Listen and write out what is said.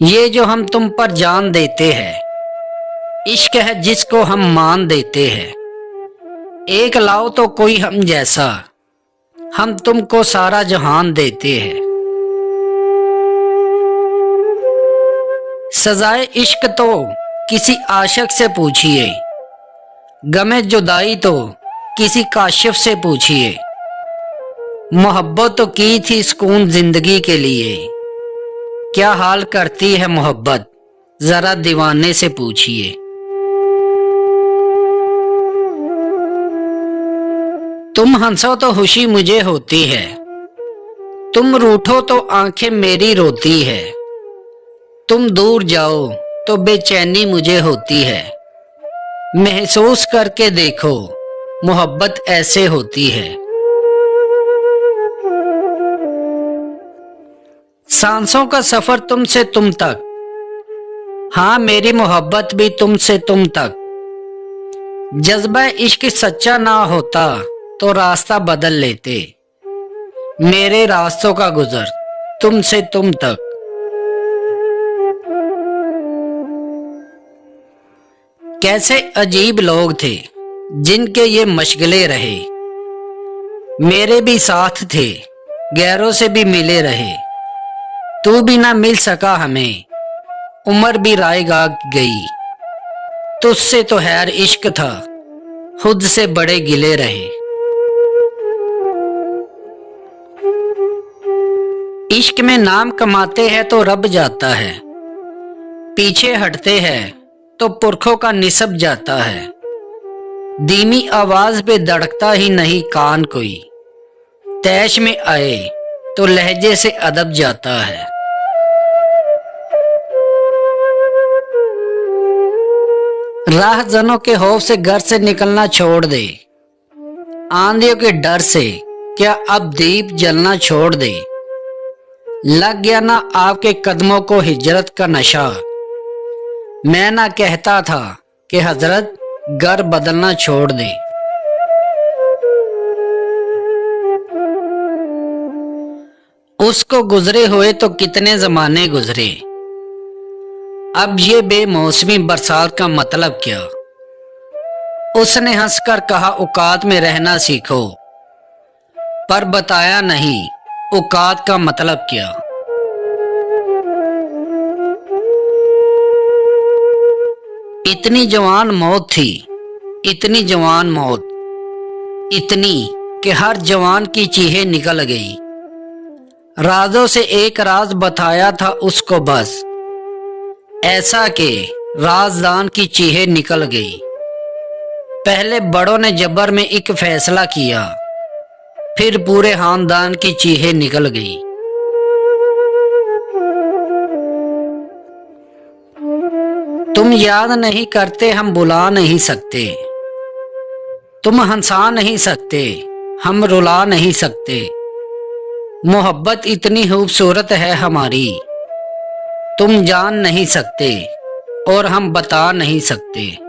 یہ جو ہم تم پر جان دیتے ہیں، عشق ہے جس کو ہم مان دیتے ہیں۔ ایک لاؤ تو کوئی ہم جیسا، ہم تم کو سارا جہان دیتے ہیں۔ سزائے عشق تو کسی عاشق سے پوچھئے، غم جدائی تو کسی کاشف سے پوچھئے۔ محبت تو کی تھی سکون زندگی کے لیے، کیا حال کرتی ہے محبت ذرا دیوانے سے پوچھئے۔ تم ہنسو تو خوشی مجھے ہوتی ہے، تم روٹھو تو آنکھیں میری روتی ہے۔ تم دور جاؤ تو بے چینی مجھے ہوتی ہے، محسوس کر کے دیکھو محبت ایسے ہوتی ہے۔ سانسوں کا سفر تم سے تم تک، ہاں میری محبت بھی تم سے تم تک۔ جذبہ عشق سچا نہ ہوتا تو راستہ بدل لیتے، میرے راستوں کا گزر تم سے تم تک۔ کیسے عجیب لوگ تھے جن کے یہ مشغلے رہے، میرے بھی ساتھ تھے غیروں سے بھی ملے رہے۔ تو بھی نہ مل سکا ہمیں، عمر بھی رائے گا گئی، تجھ سے تو خیر عشق تھا خود سے بڑے گلے رہے۔ عشق میں نام کماتے ہیں تو رب جاتا ہے، پیچھے ہٹتے ہیں تو پرکھوں کا نسب جاتا ہے۔ دھیمی آواز پہ دھڑکتا ہی نہیں کان کوئی، طیش میں آئے تو لہجے سے ادب جاتا ہے۔ راہ زنوں کے خوف سے گھر سے نکلنا چھوڑ دے، آندھیوں کے ڈر سے کیا اب دیپ جلنا چھوڑ دے۔ لگ گیا نہ آپ کے قدموں کو ہجرت کا نشہ، میں نہ کہتا تھا کہ حضرت گھر بدلنا چھوڑ دے۔ اس کو گزرے ہوئے تو کتنے زمانے گزرے، اب یہ بے موسمی برسات کا مطلب کیا۔ اس نے ہنس کر کہا اوقات میں رہنا سیکھو، پر بتایا نہیں اوقات کا مطلب کیا۔ اتنی جوان موت تھی، اتنی جوان موت، اتنی کہ ہر جوان کی چیخیں نکل گئی۔ رازوں سے ایک راز بتایا تھا اس کو بس، ایسا کہ رازدان کی چیخیں نکل گئی۔ پہلے بڑوں نے جبر میں ایک فیصلہ کیا، پھر پورے خاندان کی چیخیں نکل گئی۔ تم یاد نہیں کرتے ہم بلا نہیں سکتے، تم ہنسا نہیں سکتے ہم رلا نہیں سکتے۔ محبت اتنی خوبصورت ہے ہماری، تم جان نہیں سکتے اور ہم بتا نہیں سکتے۔